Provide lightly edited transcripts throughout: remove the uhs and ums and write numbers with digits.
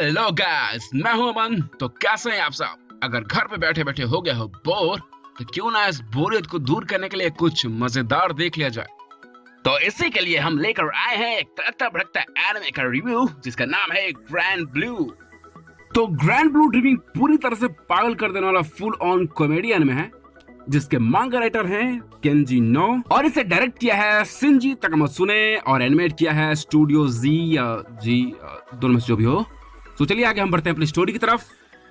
Hello guys, मैं हूं अमन। तो कैसे हैं आप सब? अगर घर पे बैठे बैठे हो गया हो बोर, तो क्यों ना इस बोरियत को दूर करने के लिए कुछ मजेदार देख लिया जाए। तो इसी के लिए हम लेकर आए हैं एक तड़कता भड़कता एनिमे का रिव्यू जिसका नाम है ग्रैंड ब्लू। तो ग्रैंड ब्लू ड्रीमिंग पूरी तरह से पागल कर देने वाला फुल ऑन कॉमेडी एनिमे है जिसके मांगा राइटर हैं केंजी नो और इसे डायरेक्ट किया है शिंजी तकामत्सुने और एनिमेट किया है स्टूडियो जी दोनों में से जो भी हो। तो चलिए आगे हम बढ़ते हैं अपनी स्टोरी की तरफ।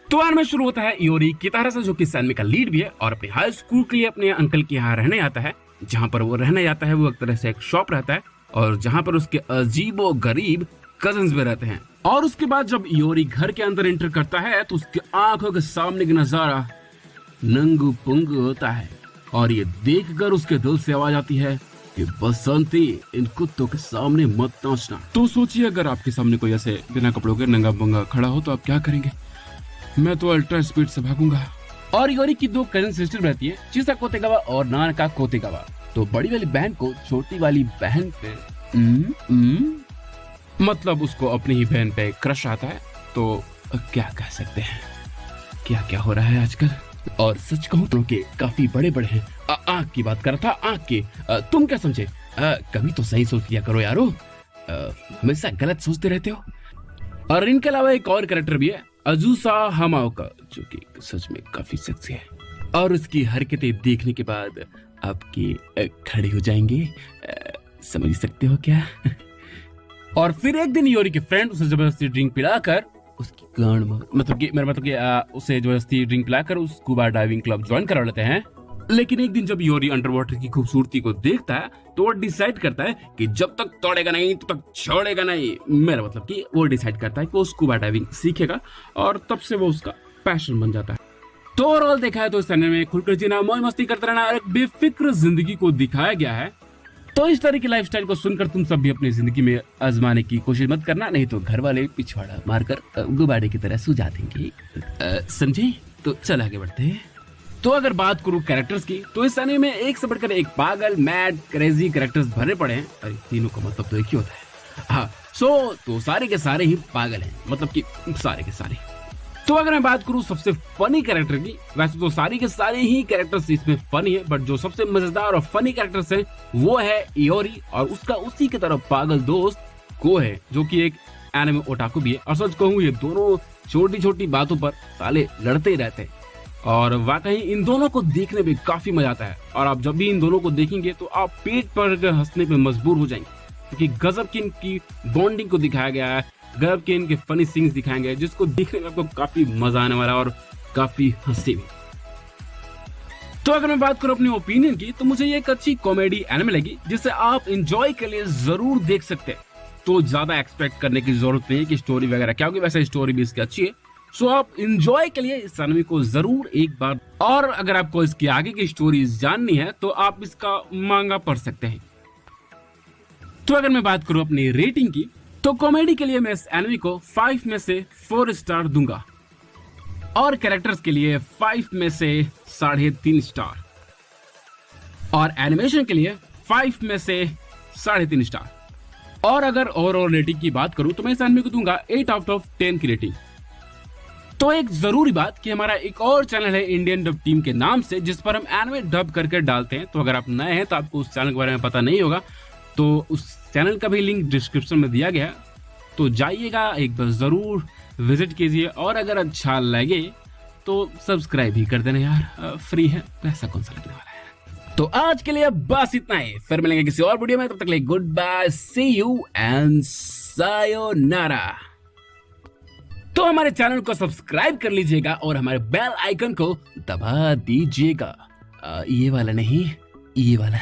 तो एनिमे शुरू होता है इयोरी कितारा से, जो कि इस एनिमे का लीड भी है और अपने हाई स्कूल के लिए अपने अंकल के यहाँ रहने आता है। जहाँ पर वो रहने आता है वो एक तरह से एक शॉप रहता है और जहाँ पर उसके अजीबो गरीब कजिन्स भी रहते हैं। और उसके बाद जब इयोरी घर के अंदर एंटर करता है तो उसके आंखों के सामने का नजारा नंगू पुंगू होता है और ये देखकर उसके दिल से आवाज आती है कि बसंती, इन कुत्तों के सामने मत नाचना। तो सोचिए अगर आपके सामने कोई ऐसे बिना कपड़ों के नंगा पुंगा खड़ा हो तो आप क्या करेंगे? मैं तो अल्ट्रा स्पीड से भागूंगा। और योरी की दो कजिन सिस्टर रहती है, चिसा कोतेगावा और नानका कोतेगावा। तो बड़ी वाली बहन को छोटी वाली बहन पे मतलब उसको अपनी ही बहन पे क्रश आता है। तो क्या कह सकते हैं, क्या क्या हो रहा है आजकल। और सच कहूं तो के काफी बड़े बड़े हैं। आँख की बात कर रहा था, आँख की। तुम क्या समझे? कभी तो सही सोच लिया करो यारो, हमेशा गलत सोचते रहते हो। और इनके अलावा एक और कैरेक्टर भी है अजुसा हमाओका, जो कि सच में काफी सेक्सी है और उसकी हरकतें देखने के बाद आपकी खड़े हो जाएंगे, समझ सकते हो क्या? और फिर एक दिन योरी के फ्रेंड उसे जबरदस्ती ड्रिंक पिलाकर उसकी गांड मतलब कि उसे जबरदस्ती ड्रिंक पिलाकर उस स्कूबा डाइविंग क्लब ज्वाइन करा लेते हैं। लेकिन एक दिन जब योरी अंडर वाटर की खूबसूरती को देखता है तो वो डिसाइड करता है कि जब तक तोड़ेगा नहीं तब तक छोड़ेगा नहीं। मेरा मतलब कि वो डिसाइड करता है कि वो स्कूबा डाइविंग सीखेगा और तब से वो उसका पैशन बन जाता है। तो ओवरऑल देखा है तो इस एनिमे में खुलकर जीना, मौज मस्ती करते रहना और एक बेफिक्र जिंदगी को दिखाया गया है। तो इस तरह की लाइफस्टाइल को सुनकर तुम सब भी अपनी जिंदगी में आजमाने की कोशिश मत करना, नहीं तो घर वाले पिछवाड़ा मारकर गुब्बारे की तरह सुझा देंगे, समझे? तो चल आगे बढ़ते हैं। तो अगर बात करूं कैरेक्टर्स की तो इस एनिमे में एक से बढ़कर एक पागल मैड क्रेजी कैरेक्टर्स भरे पड़े हैं। अरे तीनों का मतलब तो एक ही होता है। हाँ, तो सारे के सारे ही पागल हैं, मतलब कि सारे के सारे। तो अगर मैं बात करूं सबसे फनी कैरेक्टर की, वैसे तो सारी के सारे ही कैरेक्टर्स इसमें फनी है, बट जो सबसे मजेदार और फनी कैरेक्टर्स है वो है इयोरी और उसका उसी की तरह पागल दोस्त को है, जो कि एक एनिमे ओटाकू भी है। और सच कहूं ये दोनों छोटी छोटी बातों पर साले लड़ते रहते हैं और वाकई इन दोनों को देखने में काफी मजा आता है। और आप जब भी इन दोनों को देखेंगे तो आप पेट पर हंसने पे मजबूर हो जाएंगे, क्योंकि गजब की इनकी बॉन्डिंग को दिखाया गया है, गजब के इनके फनी सीन्स दिखाएंगे जिसको देखने में आपको काफी मजा आने वाला और काफी हंसी भी। तो अगर मैं बात करूं अपनी ओपिनियन की तो मुझे ये एक अच्छी कॉमेडी एनिमे लगी जिसे आप एंजॉय के लिए जरूर देख सकते हैं। तो ज्यादा एक्सपेक्ट करने की जरूरत नहीं है कि स्टोरी वगैरह क्या होगी, वैसे स्टोरी भी इसकी अच्छी है। सो आप एंजॉय के लिए इस एनिमे को जरूर एक बार, और अगर आपको इसके आगे की स्टोरी जाननी है तो आप इसका मांगा पढ़ सकते हैं। तो अगर मैं बात करूं अपनी रेटिंग की तो कॉमेडी के लिए मैं इस एनिमे को 5 में से 4 स्टार दूंगा और कैरेक्टर्स के लिए 5 में से 3.5 स्टार और एनिमेशन के लिए 5 में से 3.5 स्टार। और अगर ओवरऑल रेटिंग की बात करूं तो मैं इस एनिमे को दूंगा 8 आउट ऑफ 10 की रेटिंग। तो एक जरूरी बात कि हमारा एक और चैनल है इंडियन डब टीम के नाम से, जिस पर हम एनिमे डब करके डालते हैं। तो अगर आप नए हैं तो आपको उस चैनल के बारे में पता नहीं होगा, तो उस चैनल का भी लिंक डिस्क्रिप्शन में दिया गया है, तो जाइएगा एक बार जरूर विजिट कीजिए। और अगर अच्छा लगे तो सब्सक्राइब भी कर देना यार, फ्री है, पैसा कौन सा लगने वाला है। तो आज के लिए बस इतना ही, फिर मिलेंगे किसी और वीडियो में, तब तक के लिए goodbye, see you and सायोनारा। तो हमारे चैनल को सब्सक्राइब कर लीजिएगा और हमारे बेल आइकन को दबा दीजिएगा, ये वाला नहीं, ये वाला।